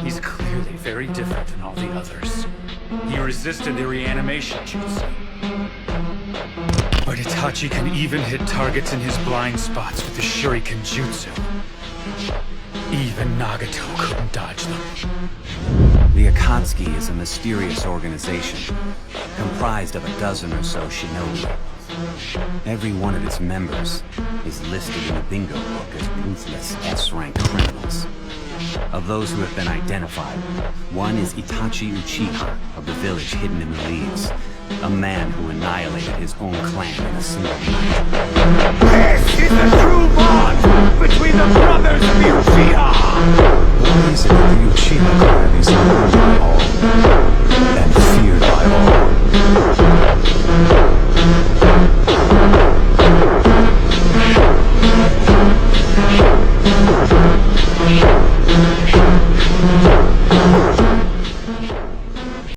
He's clearly very different than all the others. He resisted the reanimation jutsu. But Itachi can even hit targets in his blind spots with the shuriken jutsu. Even Nagato couldn't dodge them. The Akatsuki is a mysterious organization, comprised of a dozen or so shinobi. Every one of its members is listed in the bingo book as ruthless S-rank criminals. Of those who have been identified, one is Itachi Uchiha of the village hidden in the leaves, a man who annihilated his own clan in a single night. This is the true bond between the brothers of Uchiha! Why is it that the Uchiha